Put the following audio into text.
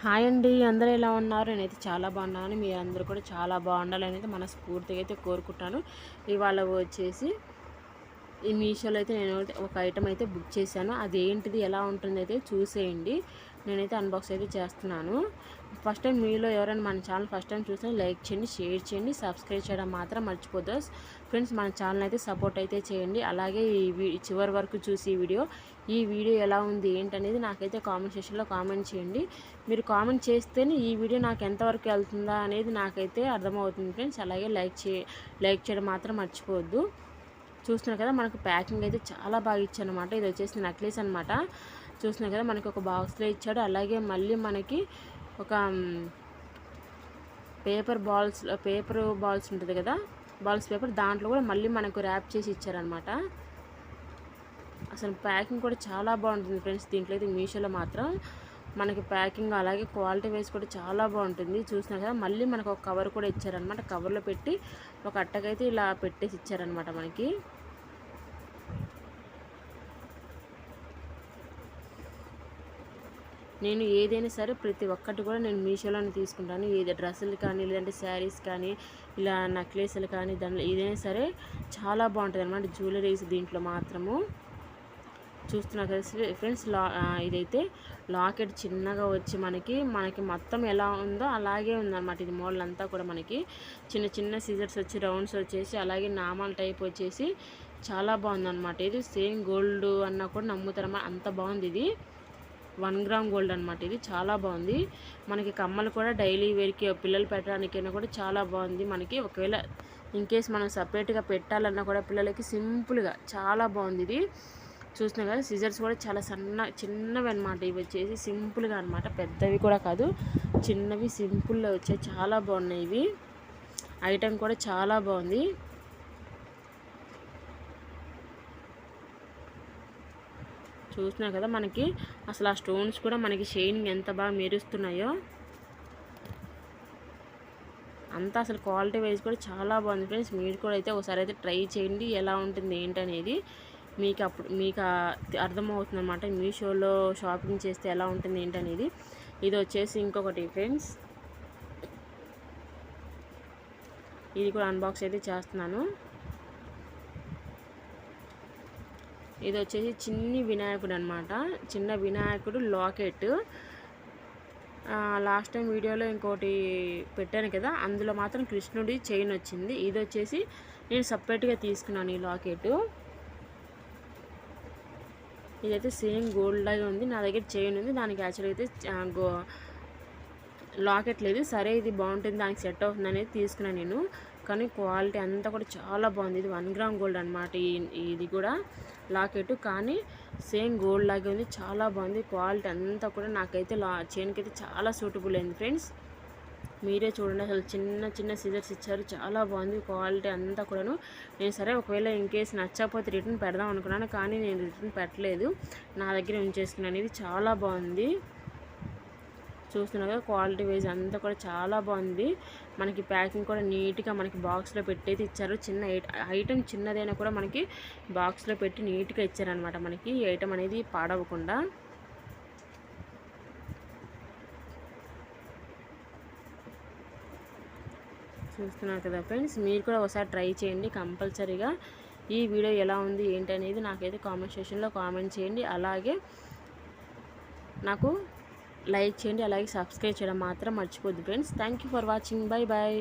Hi అండి, అందరూ ఎలా ఉన్నారు? నేనైతే చాలా బాగున్నాను. మీరందరూ కూడా చాలా బాగుండాలని అయితే మనస్ఫూర్తిగా అయితే కోరుకుంటాను. ఇవాళ వచ్చేసి ఈ మీషోలో అయితే నేను ఒక ఐటమ్ అయితే బుక్ చేశాను. అదేంటిది, ఎలా ఉంటుంది అయితే చూసేయండి. నేనైతే అన్బాక్స్ అయితే చేస్తున్నాను. ఫస్ట్ టైం మీలో ఎవరైనా మన ఛానల్ ఫస్ట్ టైం చూస్తే లైక్ చేయండి, షేర్ చేయండి, సబ్స్క్రైబ్ చేయడం మాత్రం మర్చిపోద్దు ఫ్రెండ్స్. మన ఛానల్ అయితే సపోర్ట్ అయితే చేయండి. అలాగే ఈ చివరి వరకు చూసి ఈ వీడియో ఎలా ఉంది ఏంటనేది నాకైతే కామెంట్ సెక్షన్లో కామెంట్ చేయండి. మీరు కామెంట్ చేస్తేనే ఈ వీడియో నాకు ఎంతవరకు వెళ్తుందా అనేది నాకైతే అర్థమవుతుంది ఫ్రెండ్స్. అలాగే లైక్ చేయడం మాత్రం మర్చిపోవద్దు. చూస్తున్నారు కదా, మనకు ప్యాకింగ్ అయితే చాలా బాగా ఇచ్చారనమాట. ఇది వచ్చేసి నెక్లెస్ అనమాట. చూస్తున్నారు కదా, మనకి ఒక బాక్స్లో ఇచ్చాడు. అలాగే మళ్ళీ మనకి ఒక పేపర్ బాల్స్ ఉంటుంది కదా, బాల్స్ పేపర్, దాంట్లో కూడా మళ్ళీ మనకు ర్యాప్ చేసి ఇచ్చారనమాట. అసలు ప్యాకింగ్ కూడా చాలా బాగుంటుంది ఫ్రెండ్స్. దీంట్లో అయితే మీషోలో మాత్రం మనకి ప్యాకింగ్ అలాగే క్వాలిటీ వైజ్ కూడా చాలా బాగుంటుంది. చూసినా కదా, మళ్ళీ మనకు ఒక కవర్ కూడా ఇచ్చారనమాట. కవర్లో పెట్టి ఒక అట్టకైతే ఇలా పెట్టేసి ఇచ్చారనమాట మనకి. నేను ఏదైనా సరే ప్రతి ఒక్కటి కూడా నేను మీషోలోనే తీసుకుంటాను. ఏది డ్రెస్సులు కానీ, లేదంటే శారీస్ కానీ, ఇలా నెక్లెస్లు కానీ, దాంట్లో ఏదైనా సరే చాలా బాగుంటుంది అనమాట. జ్యువెలరీస్ దీంట్లో మాత్రము చూస్తున్నా కదా ఫ్రెండ్స్. ఇదైతే లాకెట్ చిన్నగా వచ్చి మనకి మొత్తం ఎలా ఉందో అలాగే ఉందన్నమాట. ఇది మోడల్ అంతా కూడా మనకి చిన్న చిన్న సీజర్స్ వచ్చి రౌండ్స్ వచ్చేసి, అలాగే నామాల టైప్ వచ్చేసి చాలా బాగుందన్నమాట. ఇది సేమ్ గోల్డ్ అన్నా కూడా నమ్ముతారన్నమాట, అంత బాగుంది. ఇది 1 గ్రామ్ గోల్డ్ అనమాట. ఇది చాలా బాగుంది. మనకి కమ్మలు కూడా డైలీ వేర్కి పిల్లలు పెట్టడానికైనా కూడా చాలా బాగుంది. మనకి ఒకవేళ ఇన్కేస్ మనం సపరేట్గా పెట్టాలన్నా కూడా పిల్లలకి సింపుల్గా చాలా బాగుంది. ఇది చూస్తున్నాం కదా, సిజర్స్ కూడా చాలా చిన్నవి అనమాట. ఇవి వచ్చేసి సింపుల్గా అనమాట, పెద్దవి కూడా కాదు, చిన్నవి సింపుల్గా వచ్చాయి. చాలా బాగున్నాయి ఇవి. ఐటెం కూడా చాలా బాగుంది. చూస్తున్నా కదా, మనకి అసలు ఆ స్టోన్స్ కూడా మనకి షైనింగ్ ఎంత బాగా మెరుస్తున్నాయో అంతా. అసలు క్వాలిటీ వైజ్ కూడా చాలా బాగుంది ఫ్రెండ్స్. మీరు కూడా అయితే ఒకసారి అయితే ట్రై చేయండి, ఎలా ఉంటుంది ఏంటనేది మీకు అర్థమవుతుంది అనమాట. మీషోలో షాపింగ్ చేస్తే ఎలా ఉంటుంది ఏంటనేది. ఇది వచ్చేసి ఇంకొకటి ఫ్రెండ్స్, ఇది కూడా అన్బాక్స్ అయితే చేస్తున్నాను. ఇది వచ్చేసి చిన్ని వినాయకుడు అనమాట. చిన్న వినాయకుడు లాకెట్. లాస్ట్ టైం వీడియోలో ఇంకోటి పెట్టాను కదా, అందులో మాత్రం కృష్ణుడి చైన్ వచ్చింది. ఇది వచ్చేసి నేను సపరేట్గా తీసుకున్నాను ఈ లాకెట్. ఇదైతే సేమ్ గోల్డ్ లాగా ఉంది. నా దగ్గర చైన్ ఉంది, దానికి యాక్చువల్గా అయితే లాకెట్ లేదు. సరే ఇది బాగుంటుంది, దానికి సెట్ అవుతుంది అనేది తీసుకున్నాను నేను. కానీ క్వాలిటీ అంతా కూడా చాలా బాగుంది. ఇది 1 గ్రామ్ గోల్డ్ అనమాట. ఇది కూడా లాకెట్, కానీ సేమ్ గోల్డ్ లాగే ఉంది. చాలా బాగుంది క్వాలిటీ అంతా కూడా. నాకైతే చైన్కి అయితే చాలా సూటబుల్ అయింది ఫ్రెండ్స్. మీరే చూడండి, అసలు చిన్న చిన్న సిజర్స్ ఇచ్చారు. చాలా బాగుంది క్వాలిటీ అంతా కూడాను. నేను సరే ఒకవేళ ఇన్కేస్ నచ్చకపోతే రిటర్న్ పెడదాం అనుకున్నాను, కానీ నేను రిటర్న్ పెట్టలేదు, నా దగ్గర ఉంచేసుకున్నాను. ఇది చాలా బాగుంది. చూస్తున్నా కదా, క్వాలిటీ వైజ్ అంతా కూడా చాలా బాగుంది. మనకి ప్యాకింగ్ కూడా నీట్గా మనకి బాక్స్లో పెట్టేది ఇచ్చారు. చిన్న ఐటెం చిన్నదైనా కూడా మనకి బాక్స్లో పెట్టి నీట్గా ఇచ్చారనమాట. మనకి ఈ ఐటెం అనేది పాడవకుండా. చూస్తున్నారు కదా ఫ్రెండ్స్, మీరు కూడా ఒకసారి ట్రై చేయండి కంపల్సరీగా. ఈ వీడియో ఎలా ఉంది ఏంటనేది నాకైతే కామెంట్ సెక్షన్లో కామెంట్ చేయండి. అలాగే నాకు లైక్ చేయండి, అలాగే సబ్స్క్రైబ్ చేయడం మాత్రం మర్చిపోద్దు friends. Thank you for watching. Bye bye.